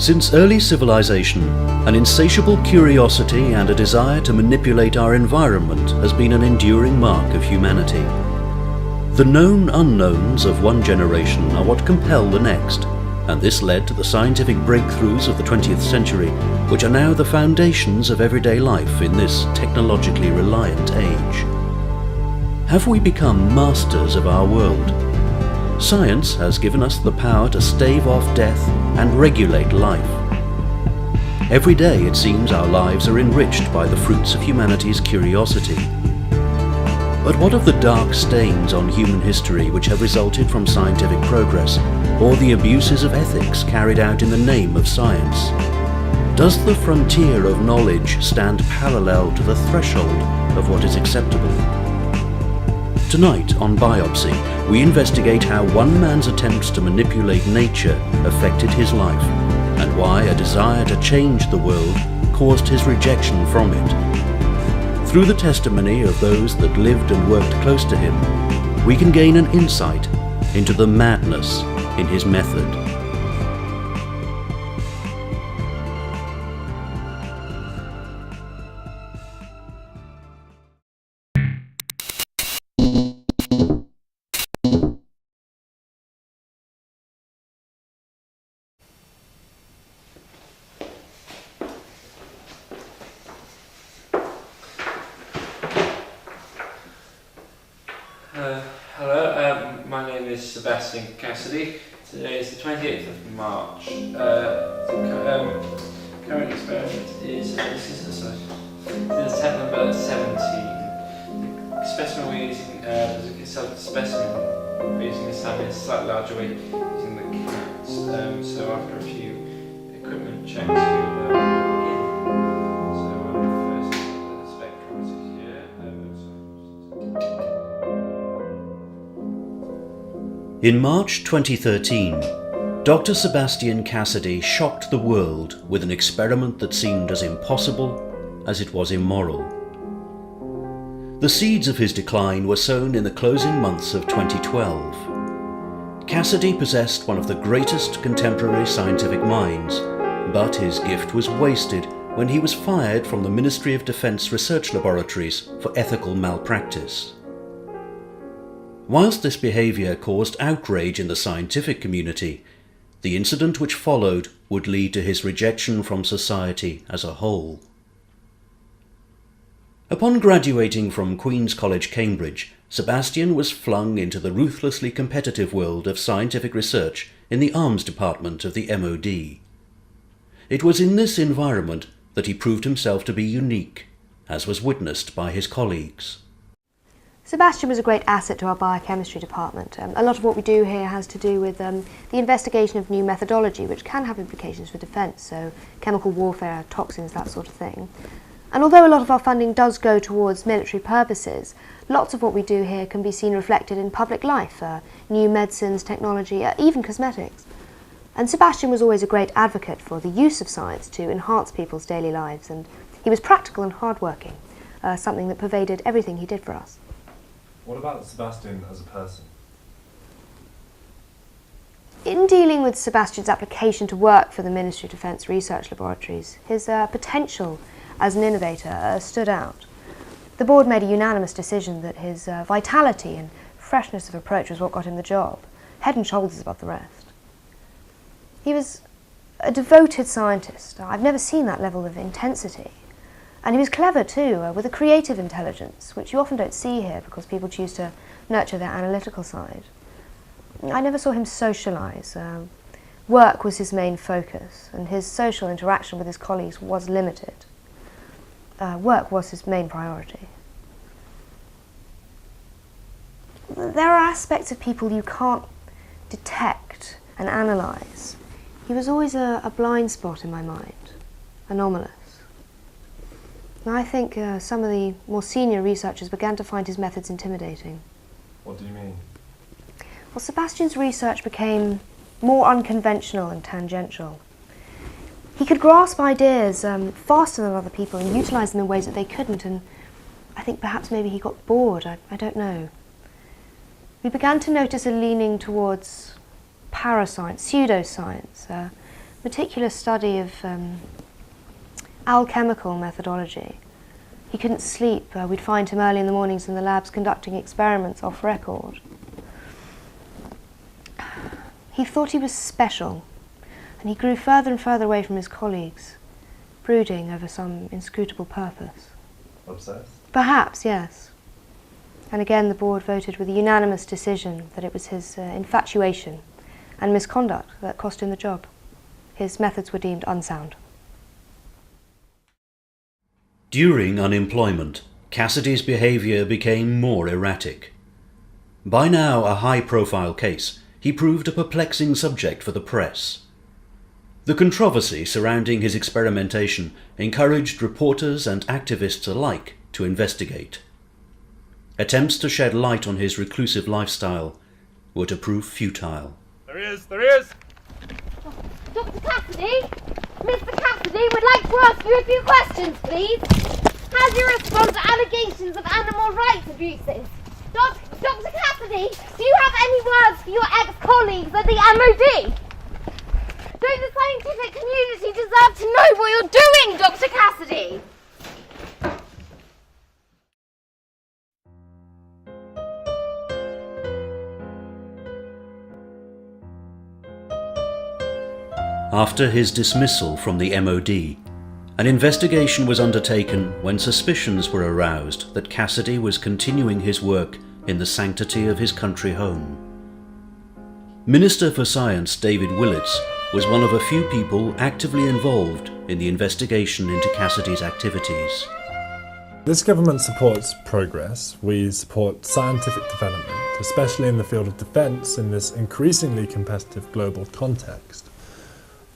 Since early civilization, an insatiable curiosity and a desire to manipulate our environment has been an enduring mark of humanity. The known unknowns of one generation are what compel the next, and this led to the scientific breakthroughs of the 20th century, which are now the foundations of everyday life in this technologically reliant age. Have we become masters of our world? Science has given us the power to stave off death and regulate life. Every day it seems our lives are enriched by the fruits of humanity's curiosity. But what of the dark stains on human history which have resulted from scientific progress, or the abuses of ethics carried out in the name of science? Does the frontier of knowledge stand parallel to the threshold of what is acceptable? Tonight on Biopsy, we investigate how one man's attempts to manipulate nature affected his life, and why a desire to change the world caused his rejection from it. Through the testimony of those that lived and worked close to him, we can gain an insight into the madness in his method. Hello, my name is Sebastian Cassidy. Today is the 28th of March. Current experiment is attempt number 17. The specimen we're using is a specimen we're using this time in a slightly larger way using the cats. So after a few equipment checks, we'll begin. So first the spectrometer here. In March 2013, Dr. Sebastian Cassidy shocked the world with an experiment that seemed as impossible as it was immoral. The seeds of his decline were sown in the closing months of 2012. Cassidy possessed one of the greatest contemporary scientific minds, but his gift was wasted when he was fired from the Ministry of Defence research laboratories for ethical malpractice. Whilst this behaviour caused outrage in the scientific community, the incident which followed would lead to his rejection from society as a whole. Upon graduating from Queen's College, Cambridge, Sebastian was flung into the ruthlessly competitive world of scientific research in the arms department of the MOD. It was in this environment that he proved himself to be unique, as was witnessed by his colleagues. Sebastian was a great asset to our biochemistry department. A lot of what we do here has to do with the investigation of new methodology, which can have implications for defence, so chemical warfare, toxins, that sort of thing. And although a lot of our funding does go towards military purposes, lots of what we do here can be seen reflected in public life, new medicines, technology, even cosmetics. And Sebastian was always a great advocate for the use of science to enhance people's daily lives, and he was practical and hardworking, something that pervaded everything he did for us. What about Sebastian as a person? In dealing with Sebastian's application to work for the Ministry of Defence research laboratories, his potential as an innovator stood out. The board made a unanimous decision that his vitality and freshness of approach was what got him the job, head and shoulders above the rest. He was a devoted scientist. I've never seen that level of intensity. And he was clever too, with a creative intelligence, which you often don't see here because people choose to nurture their analytical side. I never saw him socialise. Work was his main focus, and his social interaction with his colleagues was limited. Work was his main priority. There are aspects of people you can't detect and analyse. He was always a blind spot in my mind, anomalous. And I think some of the more senior researchers began to find his methods intimidating. What do you mean? Well, Sebastian's research became more unconventional and tangential. He could grasp ideas faster than other people and utilise them in ways that they couldn't, and I think perhaps maybe he got bored, I don't know. We began to notice a leaning towards parascience, pseudoscience, meticulous study of alchemical methodology. He couldn't sleep. We'd find him early in the mornings in the labs conducting experiments off record. He thought he was special, and he grew further and further away from his colleagues, brooding over some inscrutable purpose. Obsessed? Perhaps, yes. And again the board voted with a unanimous decision that it was his infatuation and misconduct that cost him the job. His methods were deemed unsound. During unemployment, Cassidy's behaviour became more erratic. By now a high-profile case, he proved a perplexing subject for the press. The controversy surrounding his experimentation encouraged reporters and activists alike to investigate. Attempts to shed light on his reclusive lifestyle were to prove futile. There he is! There he is! Dr. Cassidy? Mr. Cassidy would like to ask you a few questions, please. How do you respond to allegations of animal rights abuses? Dr. Cassidy, do you have any words for your ex-colleagues at the MOD? Don't the scientific community deserve to know what you're doing, Dr. Cassidy? After his dismissal from the MOD, an investigation was undertaken when suspicions were aroused that Cassidy was continuing his work in the sanctity of his country home. Minister for Science David Willetts was one of a few people actively involved in the investigation into Cassidy's activities. This government supports progress. We support scientific development, especially in the field of defence in this increasingly competitive global context.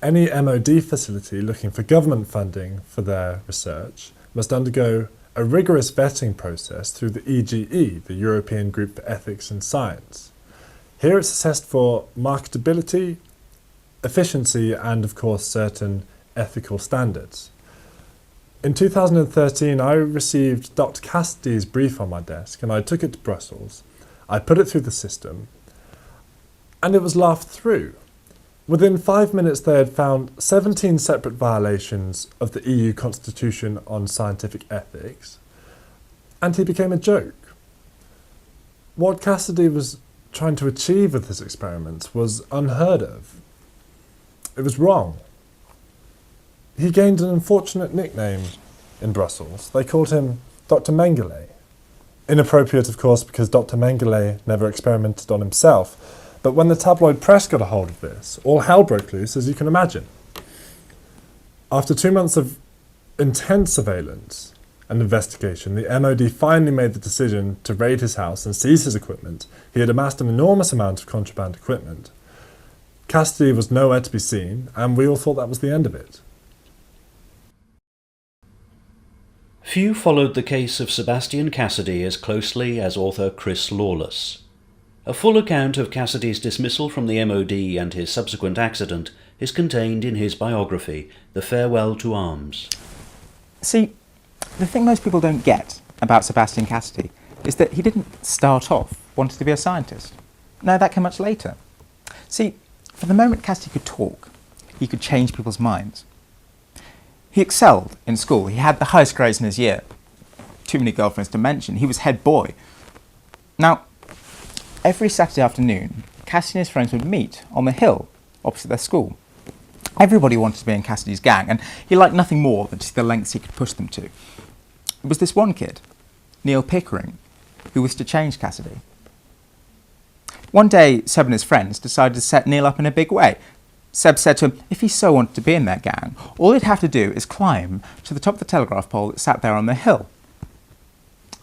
Any MOD facility looking for government funding for their research must undergo a rigorous vetting process through the EGE, the European Group for Ethics in Science. Here it's assessed for marketability, efficiency and, of course, certain ethical standards. In 2013, I received Dr. Cassidy's brief on my desk and I took it to Brussels. I put it through the system and it was laughed through. Within 5 minutes they had found 17 separate violations of the EU Constitution on Scientific Ethics, and he became a joke. What Cassidy was trying to achieve with his experiments was unheard of. It was wrong. He gained an unfortunate nickname in Brussels. They called him Dr. Mengele. Inappropriate, of course, because Dr. Mengele never experimented on himself. But when the tabloid press got a hold of this, all hell broke loose, as you can imagine. After 2 months of intense surveillance and investigation, the MOD finally made the decision to raid his house and seize his equipment. He had amassed an enormous amount of contraband equipment. Cassidy was nowhere to be seen, and we all thought that was the end of it. Few followed the case of Sebastian Cassidy as closely as author Chris Lawless. A full account of Cassidy's dismissal from the MOD and his subsequent accident is contained in his biography, The Farewell to Arms. See, the thing most people don't get about Sebastian Cassidy is that he didn't start off wanting to be a scientist. No, that came much later. See, from the moment Cassidy could talk, he could change people's minds. He excelled in school. He had the highest grades in his year. Too many girlfriends to mention. He was head boy. Now, every Saturday afternoon, Cassidy and his friends would meet on the hill opposite their school. Everybody wanted to be in Cassidy's gang, and he liked nothing more than to see the lengths he could push them to. It was this one kid, Neil Pickering, who wished to change Cassidy. One day, Seb and his friends decided to set Neil up in a big way. Seb said to him, if he so wanted to be in their gang, all he'd have to do is climb to the top of the telegraph pole that sat there on the hill.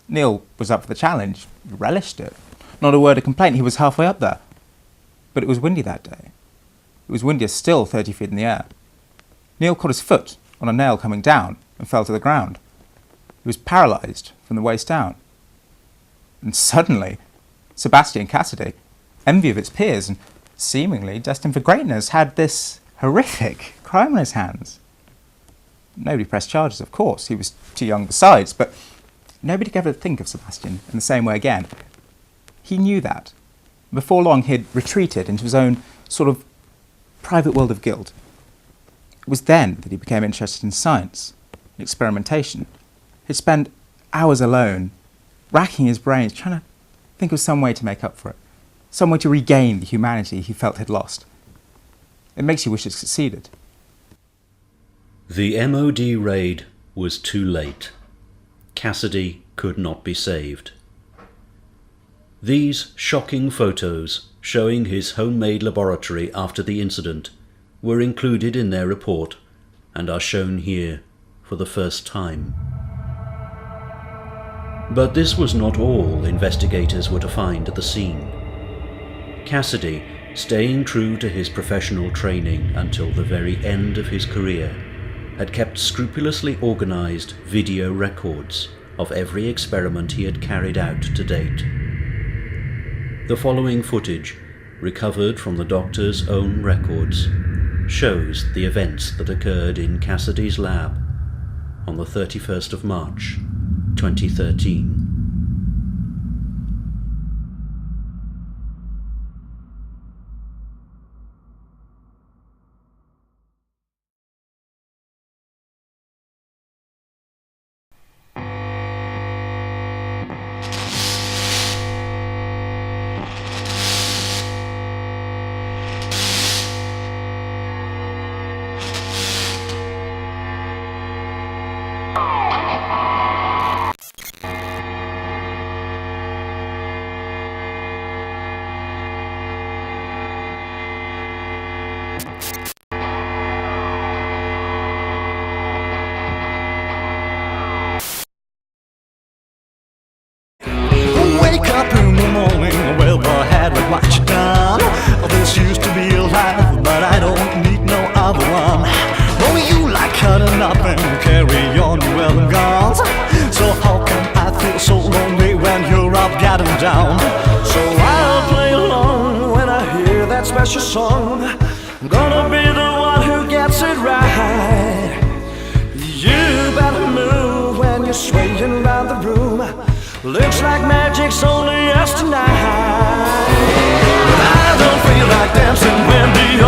Neil was up for the challenge, relished it. Not a word of complaint, he was halfway up there. But it was windy that day. It was windier still 30 feet in the air. Neil caught his foot on a nail coming down and fell to the ground. He was paralysed from the waist down. And suddenly, Sebastian Cassidy, envy of its peers and seemingly destined for greatness, had this horrific crime on his hands. Nobody pressed charges, of course. He was too young besides, but nobody could ever think of Sebastian in the same way again. He knew that. Before long, he'd retreated into his own sort of private world of guilt. It was then that he became interested in science and experimentation. He'd spend hours alone, racking his brains, trying to think of some way to make up for it, some way to regain the humanity he felt he'd lost. It makes you wish it succeeded. The MOD raid was too late. Cassidy could not be saved. These shocking photos showing his homemade laboratory after the incident were included in their report and are shown here for the first time. But this was not all investigators were to find at the scene. Cassidy, staying true to his professional training until the very end of his career, had kept scrupulously organized video records of every experiment he had carried out to date. The following footage, recovered from the doctor's own records, shows the events that occurred in Cassidy's lab on the 31st of March, 2013. Wake up in the morning, well, go ahead with what you done. This used to be a life, but I don't need no other one. Oh, you like cutting up and carry on, well and gone. So how can I feel so lonely when you're up, getting down? So I'll play along when I hear that special song. I'm gonna be the one who gets it right. You better move when you're swaying around the room. Looks like magic's only us tonight. But I don't feel like dancing when the